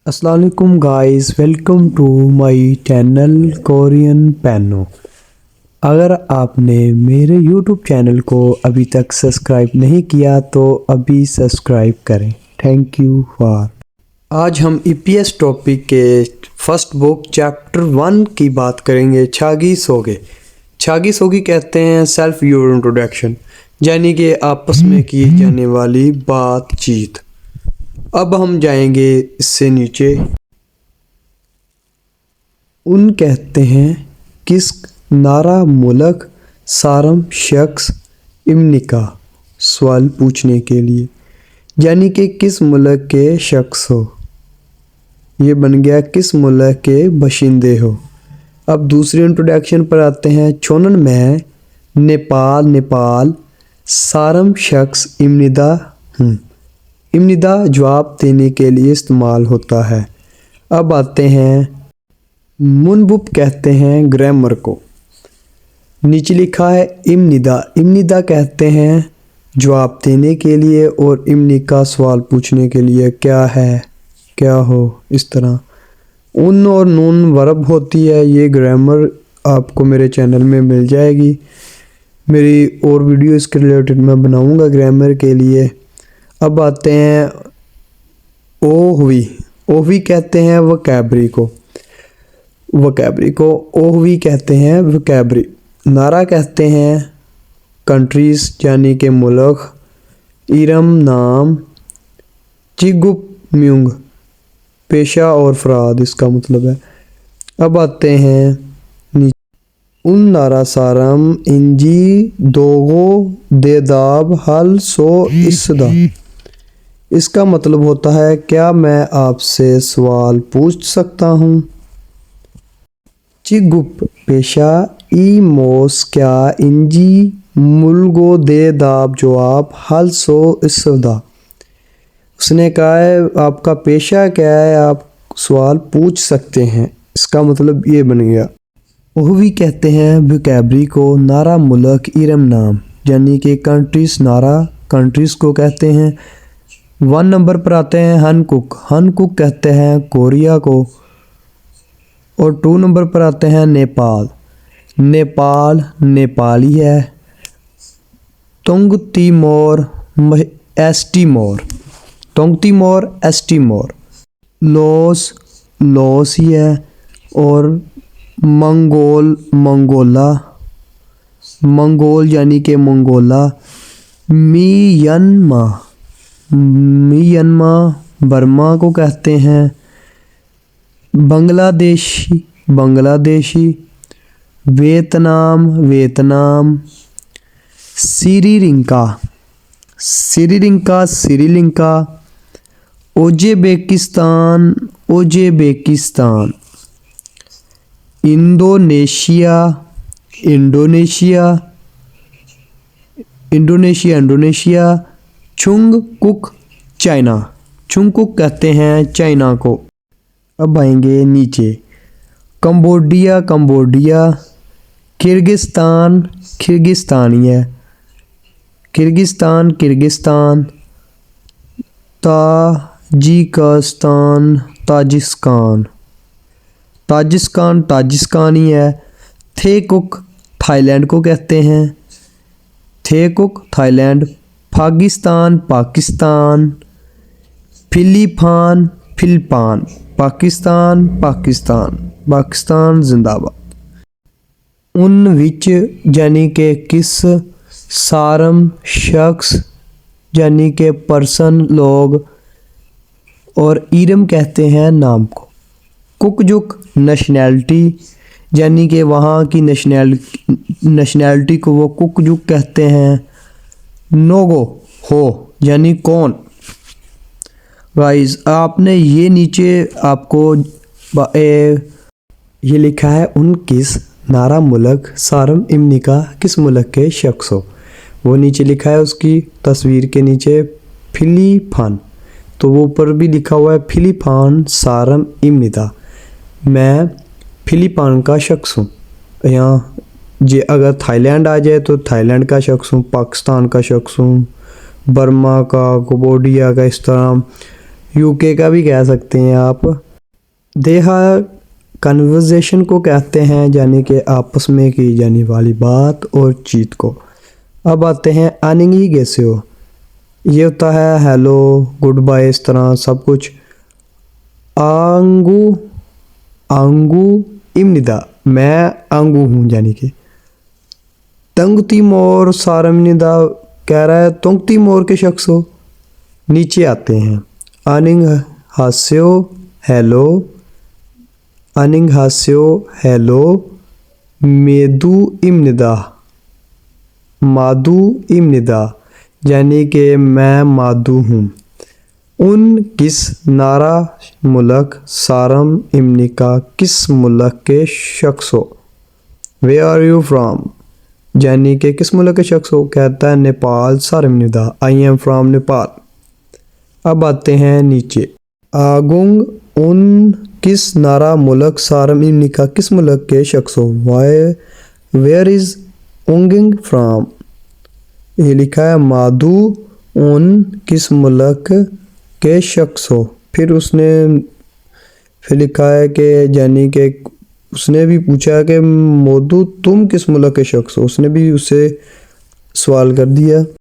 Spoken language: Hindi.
अस्सलाम वालेकुम guys, welcome to my channel Korean Pano. अगर आपने मेरे यूट्यूब चैनल को अभी तक सब्सक्राइब नहीं किया तो अभी सब्सक्राइब करें। Thank you for. आज हम ईपीएस टॉपिक के फर्स्ट बुक चैप्टर 1 की बात करेंगे। छागी सोगे। छागी सोगी कहते हैं सेल्फ योर इंट्रोडक्शन, यानी कि आपस में की जाने वाली बातचीत। अब हम जाएंगे इससे नीचे। उन कहते हैं किस नारा मुलक सारम शख्स इमनिका, सवाल पूछने के लिए, यानी कि किस मुल्क के शख्स हो। ये बन गया किस मुल्क के बशिंदे हो। अब दूसरी इंट्रोडक्शन पर आते हैं। छोनन में नेपाल सारम शख्स इमनिदा हूँ। इमनिदा जवाब देने के लिए इस्तेमाल होता है। अब आते हैं मुनबुप कहते हैं ग्रामर को। नीचे लिखा है इमनिदा कहते हैं जवाब देने के लिए, और इमनी का सवाल पूछने के लिए क्या है क्या हो, इस तरह। उन और नून वर्ब होती है। ये ग्रामर आपको मेरे चैनल में मिल जाएगी। मेरी और वीडियो इसके रिलेटेड मैं बनाऊंगा ग्रामर के लिए। अब आते हैं ओहवी कहते हैं वोकैबरी को ओहवी कहते हैं वोकैबरी। नारा कहते हैं कंट्रीज, यानी के मुल्क। इरम नाम। चिगुप म्यूंग पेशा और फराद, इसका मतलब है। अब आते हैं उन नारा सारम इंजी दोगो देदाब हल सो इसदा। इसका मतलब होता है क्या मैं आपसे सवाल पूछ सकता हूँ। चिगुप पेशा ई मोस क्या इंजी मुलगो दे दाब जवाब हल सो इसदा। उसने कहा है आपका पेशा क्या है, आप सवाल पूछ सकते हैं। इसका मतलब ये बन गया। ओहवी कहते हैं वोकैबरी को नारा मुल्क इरम नाम, यानी कि कंट्रीज। नारा कंट्रीज को कहते हैं। 1 नंबर पर आते हैं हनकुक कहते हैं कोरिया को। और 2 नंबर पर आते हैं नेपाल नेपाली है। तोंगतिमोर एस्टीमोर लॉस ही है। और मंगोल यानी कि मंगोला। मियनमा बर्मा को कहते हैं। Bangladeshi. Vietnam. Sri Lanka. Uzbekistan. Indonesia. चुंगकुक कहते हैं चाइना को। अब आएंगे नीचे। कंबोडिया। किर्गिस्तानी है। किर्गिस्तान। ताजिस्तानी है। थेकुक थाईलैंड को कहते हैं। थाईलैंड। पाकिस्तान। फिलिपान पाकिस्तान जिंदाबाद। उन विच यानी के किस, सारम शख्स यानी के पर्सन लोग, और इरम कहते हैं नाम को। कुकजुक नेशनैलिटी, यानी कि वहाँ की नेशनैलिटी को वो कुकजुक कहते हैं। नोगो हो यानी कौन। गाइस आपने ये नीचे आपको ये लिखा है उन किस नारा मुल्क सारम इमनिका किस मुल्क के शख्स हो। वो नीचे लिखा है उसकी तस्वीर के नीचे फिलिपान, तो वो ऊपर भी लिखा हुआ है फिलिपान सारम इमनिदा, मैं फिलिपान का शख्स हूँ। यहाँ जे अगर थाईलैंड आ जाए तो थाईलैंड का शख्स हूँ, पाकिस्तान का शख्स हूँ, बर्मा का, कंबोडिया का, इस तरह यूके का भी कह सकते हैं आप। देहा कन्वर्जेशन को कहते हैं, यानी कि आपस में की जाने वाली बात और चीत को। अब आते हैं आनिंगी कैसे हो, ये होता है हेलो, गुड बाय, इस तरह सब कुछ। आंगू आंगू इमनिदा, मैं आंगू हूँ, यानी कि। तंगती मोर सारमनिदा कह रहा है तुंगती मोर के शख्स हो। नीचे आते हैं अनिंग हास्यो हेलो, अनिंग हास्यो हेलो, मेदू इमनिदा, मादू इमनिदा, यानी कि मैं मादू हूँ। उन किस नारा मुल्क सारम इमनिका, किस मुल्क के शख्स हो। वे आर यू फ्राम, यानी कि किस मुल्क के शख्स हो, कहता है नेपाल सारम निदा, आई एम फ्राम नेपाल। अब आते हैं नीचे। आगुंग उन किस नारा मुल्क सारम इमनिका, किस मुल्क के शख्स हो। वाई वेयर इज उंगिंग फ्राम, ये लिखा है मादू उन किस मुल्क के शख्स हो। फिर लिखा है कि यानी कि उसने भी पूछा कि मोदू तुम किस मुल्क के शख्स हो, उसने भी उसे सवाल कर दिया।